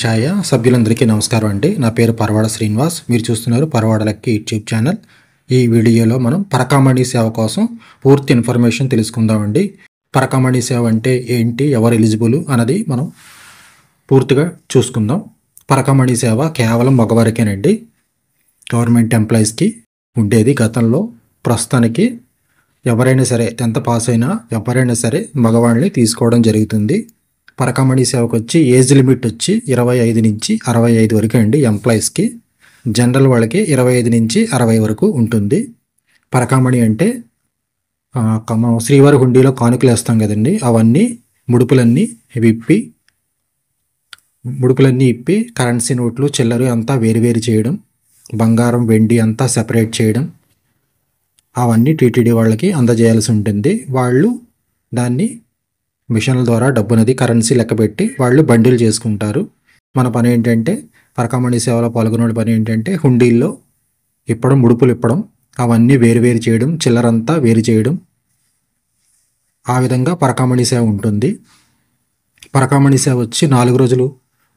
ఛాయ సభ్యులందరికీ నమస్కారం అండి. నా పేరు పరవాడ శ్రీనివాస్. మీరు చూస్తున్నారు పరవాడ లక్కీ యూట్యూబ్ ఛానల్. ఈ వీడియోలో మనం పరకామణి సేవ కోసం పూర్తి ఇన్ఫర్మేషన్ తెలుసుకుందామండి. పరకామణి సేవ అంటే ఏంటి, ఎవరు ఎలిజిబుల్ అన్నది మనం పూర్తిగా చూసుకుందాం. పరకామణి సేవ కేవలం మగవారికేనండి, గవర్నమెంట్ ఎంప్లాయీస్కి ఉండేది. గతంలో ప్రస్తుతానికి ఎవరైనా సరే 10th పాస్ అయినా ఎవరైనా సరే మగవాళ్ళని తీసుకోవడం జరుగుతుంది. పరకామణి సేవకు వచ్చి ఏజ్ లిమిట్ వచ్చి 25 నుంచి 65 వరకు అండి ఎంప్లాయీస్కి. జనరల్ వాళ్ళకి 25 నుంచి 60 వరకు ఉంటుంది. పరకామణి అంటే మనం శ్రీవారి హుండీలో కానుకలు వేస్తాం కదండి, అవన్నీ ముడుపులన్నీ ఇప్పి కరెన్సీ నోట్లు చిల్లర అంతా వేరు చేయడం, బంగారం వెండి అంతా సెపరేట్ చేయడం, అవన్నీ టీటీడీ వాళ్ళకి అందజేయాల్సి ఉంటుంది. వాళ్ళు దాన్ని మిషన్ల ద్వారా డబ్బునది కరెన్సీ లెక్కపెట్టి వాళ్ళు బండిల్ చేసుకుంటారు. మన పని ఏంటంటే, పరకామణి సేవలో పాల్గొనే పని ఏంటంటే హుండీల్లో ఇప్పడం, ముడుపులు ఇప్పడం, అవన్నీ వేరు చేయడం, చిల్లరంతా వేరు చేయడం. ఆ విధంగా పరకామణి సేవ ఉంటుంది. పరకామణి సేవ వచ్చి 4 రోజులు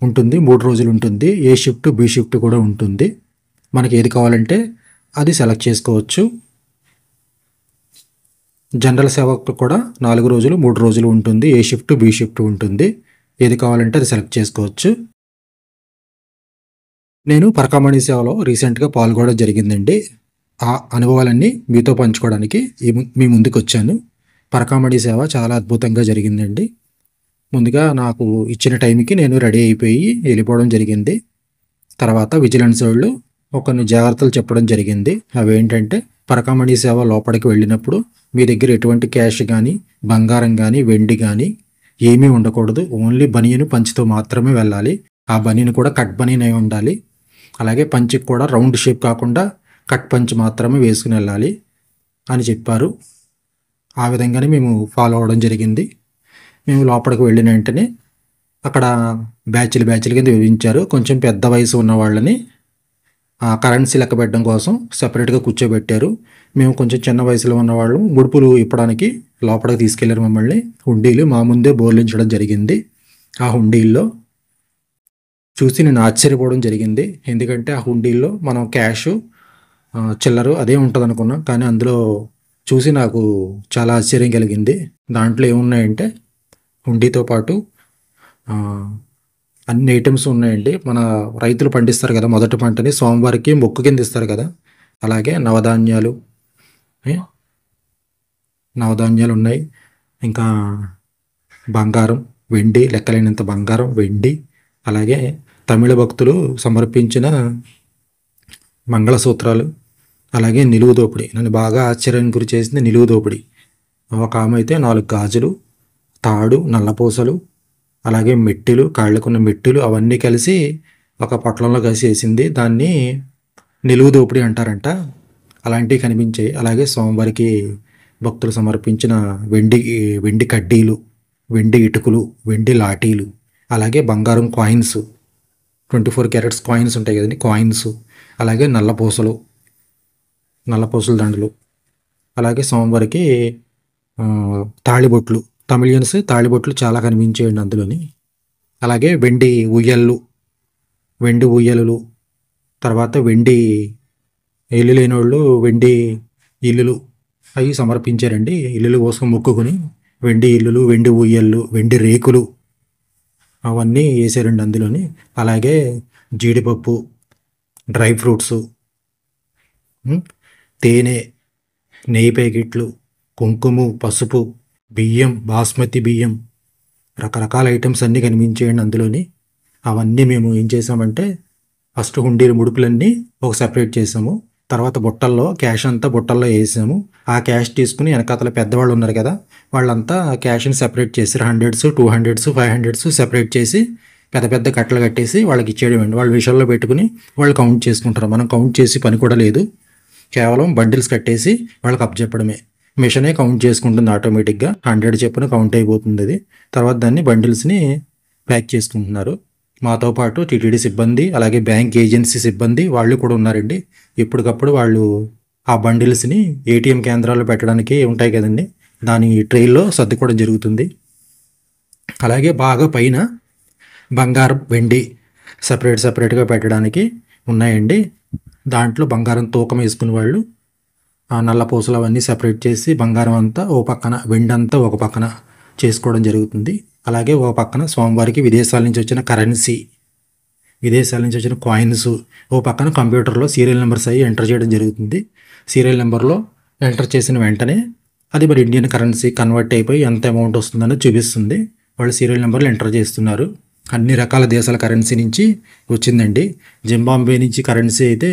ఉంటుంది, 3 రోజులు ఉంటుంది. ఏ షిఫ్ట్ బి షిఫ్ట్ కూడా ఉంటుంది. మనకి ఏది కావాలంటే అది సెలెక్ట్ చేసుకోవచ్చు. జనరల్ సేవకు కూడా 4 రోజులు 3 రోజులు ఉంటుంది. ఏ షిఫ్ట్ బి షిఫ్ట్ ఉంటుంది. ఏది కావాలంటే అది సెలెక్ట్ చేసుకోవచ్చు. నేను పరకామణి సేవలో రీసెంట్గా పాల్గొనడం జరిగిందండి. ఆ అనుభవాలన్నీ మీతో పంచుకోవడానికి మీ ముందుకు వచ్చాను. పరకామణి సేవ చాలా అద్భుతంగా జరిగిందండి. ముందుగా నాకు ఇచ్చిన టైంకి నేను రెడీ అయిపోయి వెళ్ళిపోవడం జరిగింది. తర్వాత విజిలెన్స్ వాళ్ళు కొన్ని జాగ్రత్తలు చెప్పడం జరిగింది. అవి ఏంటంటే, పరకామణి సేవ లోపలికి వెళ్ళినప్పుడు మీ దగ్గర ఎటువంటి క్యాష్ కానీ, బంగారం కానీ, వెండి కానీ ఏమీ ఉండకూడదు. ఓన్లీ బనియను పంచితో మాత్రమే వెళ్ళాలి. ఆ బనియన్ కూడా కట్ బనియన్ అయి ఉండాలి. అలాగే పంచికి కూడా రౌండ్ షేప్ కాకుండా కట్ పంచ్ మాత్రమే వేసుకుని వెళ్ళాలి అని చెప్పారు. ఆ విధంగానే మేము ఫాలో అవ్వడం జరిగింది. మేము లోపలికి వెళ్ళిన వెంటనే అక్కడ బ్యాచ్లు కింద విభజించారు. కొంచెం పెద్ద వయసు ఉన్న వాళ్ళని కరెన్సీ లెక్క పెట్టడం కోసం సపరేట్గా కూర్చోబెట్టారు. మేము కొంచెం చిన్న వయసులో ఉన్నవాళ్ళు ముడుపులు ఇప్పడానికి లోపలికి తీసుకెళ్లారు మమ్మల్ని. హుండీలు మా ముందే బోర్లించడం జరిగింది. ఆ హుండీల్లో చూసి నేను ఆశ్చర్యపోవడం జరిగింది. ఎందుకంటే ఆ హుండీల్లో మనం క్యాష్, చిల్లరు అదే ఉంటుంది అనుకున్నాం. కానీ అందులో చూసి నాకు చాలా ఆశ్చర్యం కలిగింది. దాంట్లో ఏమున్నాయంటే, హుండీతో పాటు అన్ని ఐటమ్స్ ఉన్నాయండి. మన రైతులు పండిస్తారు కదా మొదటి పంటని, సోమవారికి మొక్కు కింద ఇస్తారు కదా, అలాగే నవధాన్యాలు ఉన్నాయి. ఇంకా బంగారం, వెండి, లెక్కలేనంత బంగారం, వెండి, అలాగే తమిళ భక్తులు సమర్పించిన మంగళసూత్రాలు, అలాగే నిలువు దోపిడి. నన్ను బాగా ఆశ్చర్యానికి గురి చేసింది నిలువు దోపిడి. ఒక ఆమె అయితే 4 గాజులు, తాడు, నల్లపూసలు, అలాగే మెట్టిలు, కాళ్ళకున్న మెట్టిలు అవన్నీ కలిసి ఒక పొట్లంలో కలిసి వేసింది. దాన్ని నిలువు దోపిడి అంటారంట. అలాంటివి కనిపించాయి. అలాగే సోమవారికి భక్తులు సమర్పించిన వెండి కడ్డీలు, వెండి ఇటుకలు, వెండి లాఠీలు, అలాగే బంగారం కాయిన్స్, 24 క్యారెట్స్ కాయిన్స్ ఉంటాయి కదండి, కాయిన్స్, అలాగే నల్లపూసల దండలు, అలాగే సోమవారికి తాళిబొట్లు, తమిళియన్స్ తాళిబొట్లు చాలా కనిపించేయండి అందులోని. అలాగే వెండి ఉయ్యలు, తర్వాత వెండి ఇల్లు లేనోళ్ళు వెండి ఇల్లులు అవి సమర్పించారండి. ఇల్లులు కోసం మొక్కుకొని వెండి ఇల్లులు, వెండి ఉయ్యళ్ళు, వెండి రేకులు అవన్నీ వేసారండి అందులోని. అలాగే జీడిపప్పు, డ్రై ఫ్రూట్స్, తేనె, నెయ్యి ప్యాకెట్లు, కుంకుమ, పసుపు, బియ్యం, బాస్మతి బియ్యం, రకరకాల ఐటమ్స్ అన్నీ కనిపించేయండి అందులోని. అవన్నీ మేము ఏం చేసామంటే, ఫస్ట్ హుండీల ముడుపులన్నీ ఒక సెపరేట్ చేసాము. తర్వాత బుట్టల్లో క్యాష్ అంతా బుట్టల్లో వేసాము. ఆ క్యాష్ తీసుకుని వెనకాతల పెద్దవాళ్ళు ఉన్నారు కదా, వాళ్ళంతా క్యాష్ని సెపరేట్ చేసి 100s, 200s, 500s సెపరేట్ చేసి పెద్ద కట్టలు కట్టేసి వాళ్ళకి ఇచ్చేయడం. వాళ్ళ విషయంలో పెట్టుకుని వాళ్ళు కౌంట్ చేసుకుంటారు. మనం కౌంట్ చేసి పని కూడా లేదు. కేవలం బండిల్స్ కట్టేసి వాళ్ళకి అప్పచెప్పడమే. మిషనే కౌంట్ చేసుకుంటుంది ఆటోమేటిక్గా. 100 చెప్పున కౌంట్ అయిపోతుంది అది. తర్వాత దాన్ని బండిల్స్ని ప్యాక్ చేసుకుంటున్నారు. మాతో పాటు టీటీడీ సిబ్బంది, అలాగే బ్యాంక్ ఏజెన్సీ సిబ్బంది వాళ్ళు కూడా ఉన్నారండి. ఎప్పటికప్పుడు వాళ్ళు ఆ బండిల్స్ని ఏటీఎం కేంద్రాల్లో పెట్టడానికి ఉంటాయి కదండి, దాని ట్రైల్లో సర్దుకోవడం జరుగుతుంది. అలాగే బాగా పైన బంగారం, వెండి సపరేట్గా పెట్టడానికి ఉన్నాయండి. దాంట్లో బంగారం తూకం వేసుకునే వాళ్ళు ఆ నల్ల పూసలు అవన్నీ సపరేట్ చేసి బంగారం అంతా ఓ పక్కన, వెండి అంతా ఒక పక్కన చేసుకోవడం జరుగుతుంది. అలాగే ఓ పక్కన స్వామివారికి విదేశాల నుంచి వచ్చిన కరెన్సీ, విదేశాల నుంచి వచ్చిన కాయిన్స్ ఓ పక్కన కంప్యూటర్లో సీరియల్ నెంబర్స్ అవి ఎంటర్ చేయడం జరుగుతుంది. సీరియల్ నెంబర్లో ఎంటర్ చేసిన వెంటనే అది మరి ఇండియన్ కరెన్సీ కన్వర్ట్ అయిపోయి ఎంత అమౌంట్ వస్తుందని చూపిస్తుంది. వాళ్ళు సీరియల్ నెంబర్లు ఎంటర్ చేస్తున్నారు. అన్ని రకాల దేశాల కరెన్సీ నుంచి వచ్చిందండి. జింబాబ్వే నుంచి కరెన్సీ అయితే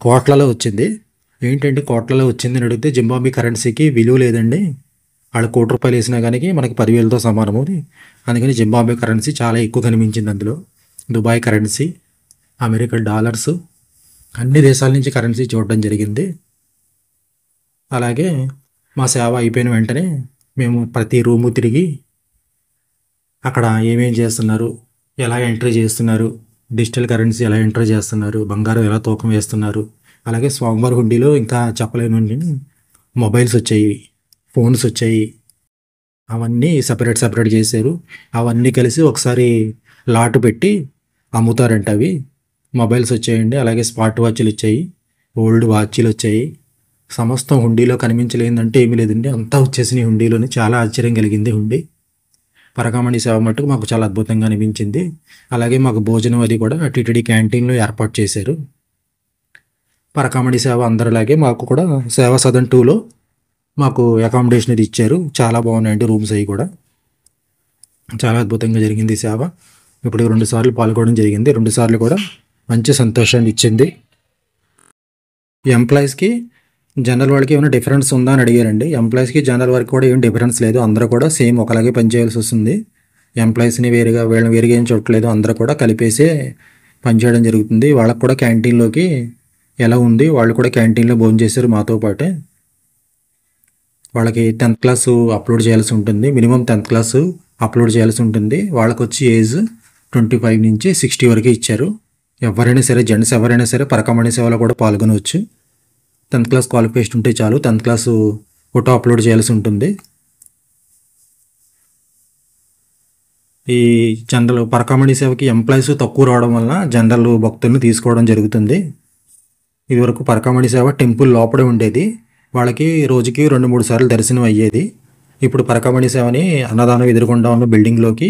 కోట్లలో వచ్చింది. ఏంటంటే కోట్లలో వచ్చిందని అడిగితే జింబాబ్వే కరెన్సీకి విలువ లేదండి. వాళ్ళు ₹1,00,00,000 వేసినా కానీ మనకి 10,000తో సమానము. అందుకని జింబాబ్వే కరెన్సీ చాలా ఎక్కువ కనిపించింది అందులో. దుబాయ్ కరెన్సీ, అమెరికన్ డాలర్స్, అన్ని దేశాల నుంచి కరెన్సీ చూడడం జరిగింది. అలాగే మా సేవ అయిపోయిన వెంటనే మేము ప్రతి రూము తిరిగి అక్కడ ఏమేం చేస్తున్నారు, ఎలా ఎంట్రీ చేస్తున్నారు, డిజిటల్ కరెన్సీ ఎలా ఎంట్రీ చేస్తున్నారు, బంగారం ఎలా తూకం వేస్తున్నారు, అలాగే స్వామివారి హుండీలో ఇంకా చెప్పలేను మొబైల్స్ వచ్చాయి, ఫోన్స్ వచ్చాయి, అవన్నీ సపరేట్ చేశారు. అవన్నీ కలిసి ఒకసారి లాటు పెట్టి అమ్ముతారంట. అవి మొబైల్స్ వచ్చాయండి. అలాగే స్మార్ట్ వాచ్లు వచ్చాయి, ఓల్డ్ వాచ్లు వచ్చాయి. సమస్తం హుండీలో కనిపించలేదంటే ఏమీ లేదండి, అంతా వచ్చేసినాయి హుండీలోని. చాలా ఆశ్చర్యం కలిగింది హుండీ. పరకామణి సేవ మట్టుకు మాకు చాలా అద్భుతంగా అనిపించింది. అలాగే మాకు భోజనం అది కూడా టీటీడీ క్యాంటీన్లో ఏర్పాటు చేశారు. పరకామణి సేవ అందరిలాగే మాకు కూడా సేవా సదన్ 2లో మాకు అకామిడేషన్ ఇది ఇచ్చారు. చాలా బాగున్నాయండి రూమ్స్ అవి కూడా. చాలా అద్భుతంగా జరిగింది ఈ సేవ. ఇప్పుడు 2 సార్లు పాల్గొనడం జరిగింది. 2 సార్లు కూడా మంచి సంతోషాన్ని ఇచ్చింది. ఎంప్లాయీస్కి జనరల్ వాళ్ళకి ఏమైనా డిఫరెన్స్ ఉందా అని అడిగారండి. ఎంప్లాయీస్కి జనరల్ వారికి కూడా ఏం డిఫరెన్స్ లేదు. అందరూ కూడా సేమ్ ఒకలాగే పనిచేయాల్సి వస్తుంది. ఎంప్లాయీస్ని వేరుగా వీళ్ళని వేరుగా ఏం చూడట్లేదు. అందరూ కూడా కలిపేసే పనిచేయడం జరుగుతుంది. వాళ్ళకు కూడా క్యాంటీన్లోకి ఎలా ఉంది, వాళ్ళు కూడా క్యాంటీన్లో భోజనం చేశారు మాతో పాటే. వాళ్ళకి 10th క్లాసు అప్లోడ్ చేయాల్సి ఉంటుంది. మినిమం 10th క్లాసు అప్లోడ్ చేయాల్సి ఉంటుంది. వాళ్ళకి వచ్చి ఏజ్ 25 నుంచి 60 వరకు ఇచ్చారు. ఎవరైనా సరే, జెంట్స్ ఎవరైనా సరే పరకామణి సేవలో కూడా పాల్గొనవచ్చు. 10th క్లాస్ క్వాలిఫికేషన్ ఉంటే చాలు. 10th క్లాసు ఫోటో అప్లోడ్ చేయాల్సి ఉంటుంది. ఈ జనరల్ పరకామణి సేవకి ఎంప్లాయీస్ తక్కువ రావడం వలన జనరల్ భక్తులను తీసుకోవడం జరుగుతుంది. ఇదివరకు పరకామణి సేవ టెంపుల్ లోపడే ఉండేది. వాళ్ళకి రోజుకి 2-3 సార్లు దర్శనం అయ్యేది. ఇప్పుడు పరకామణి సేవని అన్నదానం ఎదురుగుండా ఉన్న బిల్డింగ్లోకి